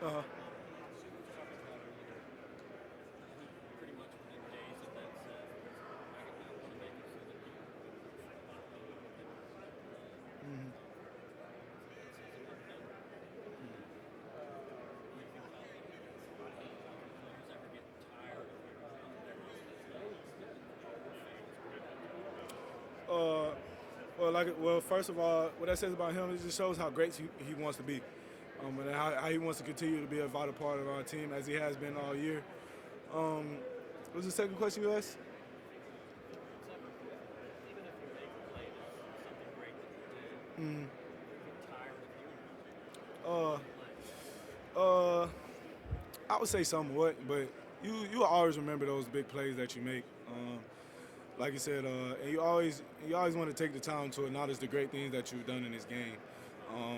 Uh-huh. Pretty much within days of that set, I want to make it so that Well, first of all, what that says about him, it just shows how great he wants to be, and how he wants to continue to be a vital part of our team as he has been all year. What was the second question you asked? even if you make a play that's something great that you did, you're tired of hearing I would say somewhat, but you always remember those big plays that you make. Like you said, and you always want to take the time to acknowledge the great things that you've done in this game.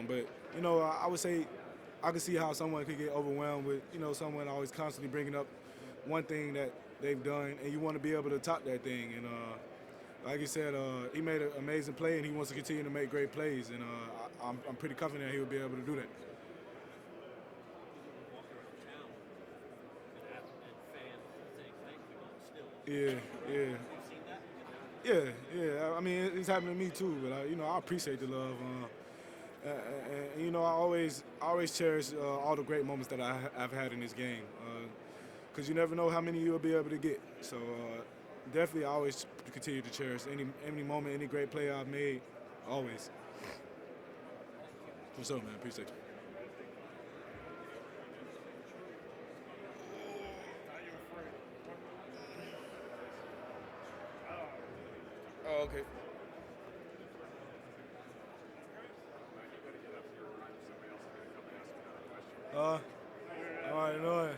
But I would say I could see how someone could get overwhelmed with someone always constantly bringing up one thing that they've done, and you want to be able to top that thing. And like you said, he made an amazing play, and he wants to continue to make great plays. And I'm pretty confident he will be able to do that. Yeah. I mean, it's happening to me too, but I appreciate the love. And I always cherish all the great moments that I've had in this game, because you never know how many you'll be able to get. So definitely, I always continue to cherish any moment, any great play I've made, always. For sure, man. Appreciate you. Oh, okay. All right, no.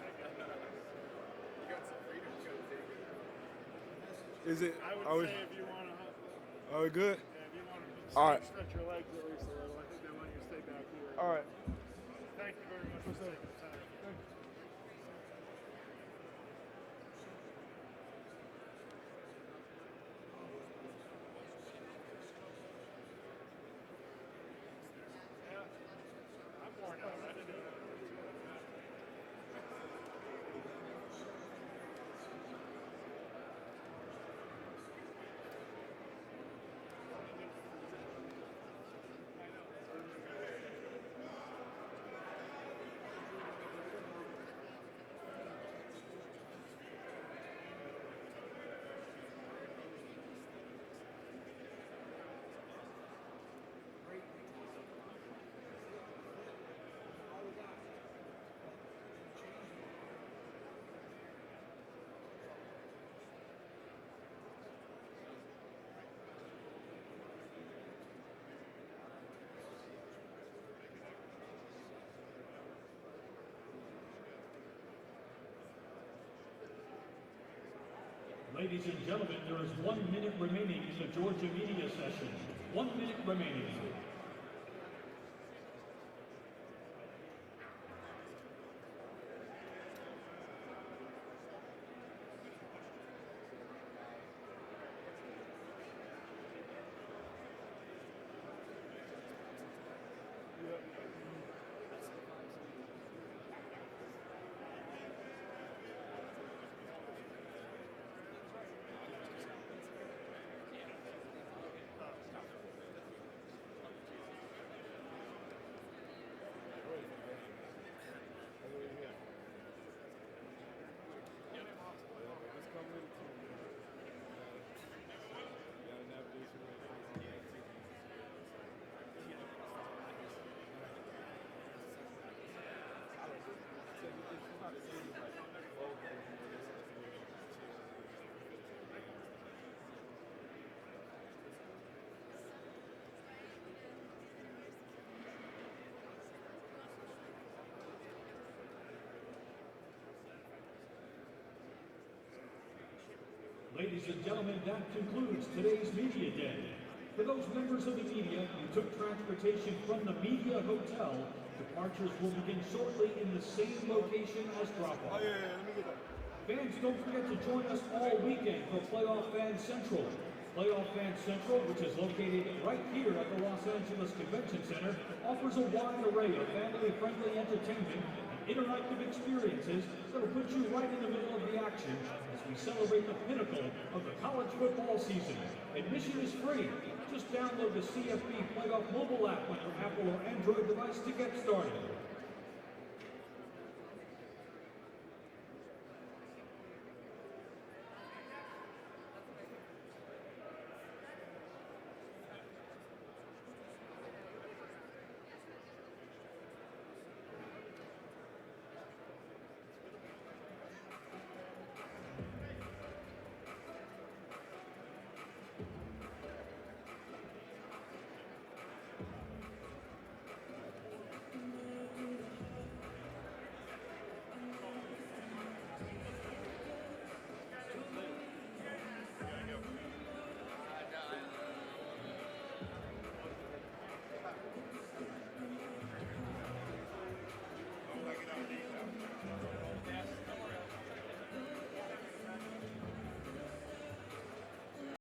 Is it? I would say if you want to. Are we good? Yeah, if you want to all right. Stretch your legs at least a little. I think they want you to stay back here. All right. Thank you very much for taking the time. Yeah, I'm worn out. I didn't do that. Ladies and gentlemen, there is 1 minute remaining in the Georgia media session. 1 minute remaining. Ladies and gentlemen, that concludes today's Media Day. For those members of the media who took transportation from the Media Hotel, departures will begin shortly in the same location as drop-off. Fans, don't forget to join us all weekend for Playoff Fan Central. Playoff Fan Central, which is located right here at the Los Angeles Convention Center, offers a wide array of family-friendly entertainment and interactive experiences that will put you right in the middle of the action as we celebrate the pinnacle of the college football season. Admission is free. Just download the CFB Playoff mobile app on your Apple or Android device to get started.